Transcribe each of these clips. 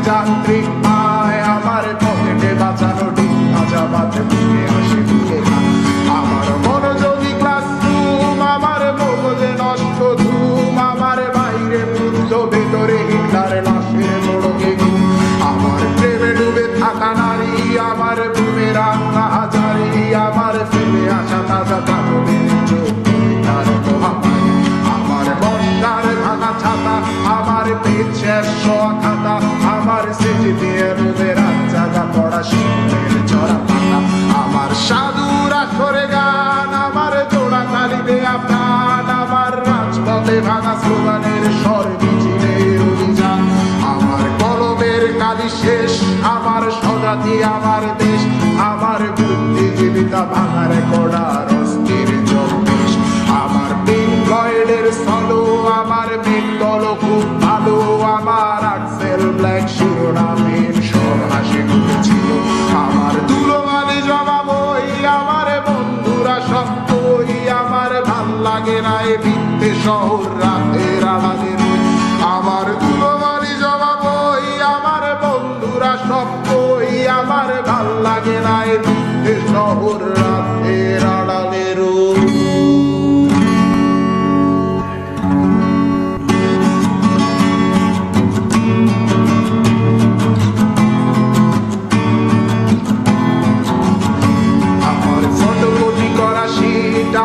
যান্ত্রিক মায় আমার পকেটে বাঁচানো ডিম ভাজা বাতে বুকে হাসি বুকে আমার মনোযোগী ক্লাসরুম আমার মগজে নষ্ট ধুম আমার বাইরে বুদ্ধ ভেতরে হিটলার লাশের মোড়কে ঘুম আমার প্রেমে ডুবে থাকা নারী আমার বুমের আঙ্গা হাজারি আমার ফেলে আসা তাজা কাপড়ের চোখ তার মহামারী আমার বর্ষার ভাঙা ছাতা আমার পেট শেষ খাতা আমার সেজে দিয়ে রোদের জায়গা পড়া শীতের চড়া পাতা আমার সাধুরা সরে গান আমার জোড়া তালি দেয়া প্রাণ আমার রাজপথে ভাঙা স্লোগানের স্বর মিছিলের অভিযান আমার কলমের কালি শেষ আমার স্বজাতি আমার দেশ আমার বুদ্ধিজীবিতা ভাঙার কড়ার অস্থির জন্মেশ আমার পিঙ্ক ফ্লয়েডের সলো আমার বেঙ্গল খুব ভালো আমার আক্সেল ব্ল্যাক শিরোনামের সব হাসি মুখেছিল আমার দুলোমালি জবাব ওই আমার বন্ধুরা সব কই আমার ভাল লাগে না এ ভিত্তে শহর রাতের আড়ালের আমার দুলোমালি জবাব ওই আমার বন্ধুরা সব কই আমার ভাল লাগে না এ ভিত্তে শহর রাতের আড়ালের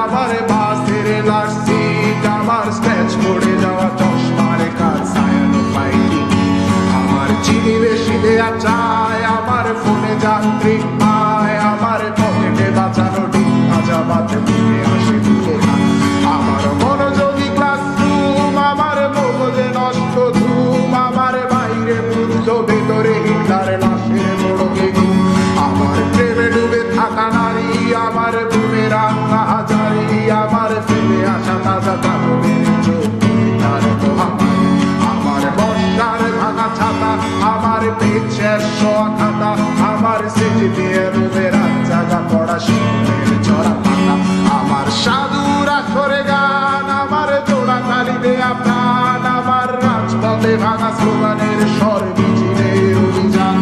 আমার বাসের লাস্ট সিট আমার স্ক্র্যাচ পড়ে যাওয়া চশমার কাজ সায়ানো ফাইটিং আমার চিনি বেশি দেয়া চায় আমার ফোনে যান্ত্রিক পায় আমার পকেটে বাঁচানো ডিম ভাজা বাতে বুকে হাসি বুকে আমার মনোযোগী ক্লাসরুম আমার মগজে নষ্ট ধুম আমার বাইরে বুদ্ধ ভেতরে হিটলার লাশের মোড়কে ঘুম আমার প্রেমে ডুবে থাকা নারী আমার বুমের আঙ্গা হাজারি আমার ফেলে আসা তাজা কাপড়ের চোখ তার মহামারী আমার বর্ষার ভাঙা ছাতা আমার পেট শেষ খাতা আমার সেজে দিয়ে রোদের জায়গা পড়া শীতের চড়া পাতা আমার সাধুরা সরে গান আমার জোড়া তালি দেয়া প্রাণ আমার রাজপথে ভাঙা স্লোগানের স্বর মিছিলের অভিযান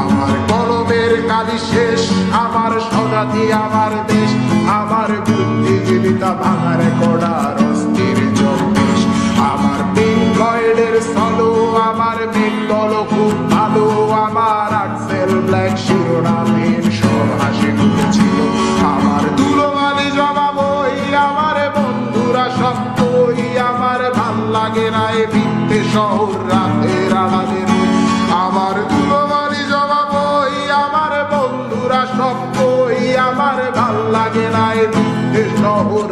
আমার কলমের কালি শেষ আমার স্বজাতি আমার দেশ আমার বুদ্ধিজীবিতা ভাঙার কড়ার অস্থির জন্মেশ আমার পিঙ্ক ফ্লয়েডের সলো আমার বেঙ্গল খুব ভালো আমার আক্সেল ব্ল্যাক শিরোনামের সব হাসি মুখেছিল আমার দুলোমালি জবাব ওই আমার বন্ধুরা সব কই আমার ভাল লাগে না এ ভিত্তে শহর রাতের আড়ালের আমার দুলোমালি জবাব ওই আমার বন্ধুরা সব কই আমার ভাল লাগে না এ ভিত্তে শহর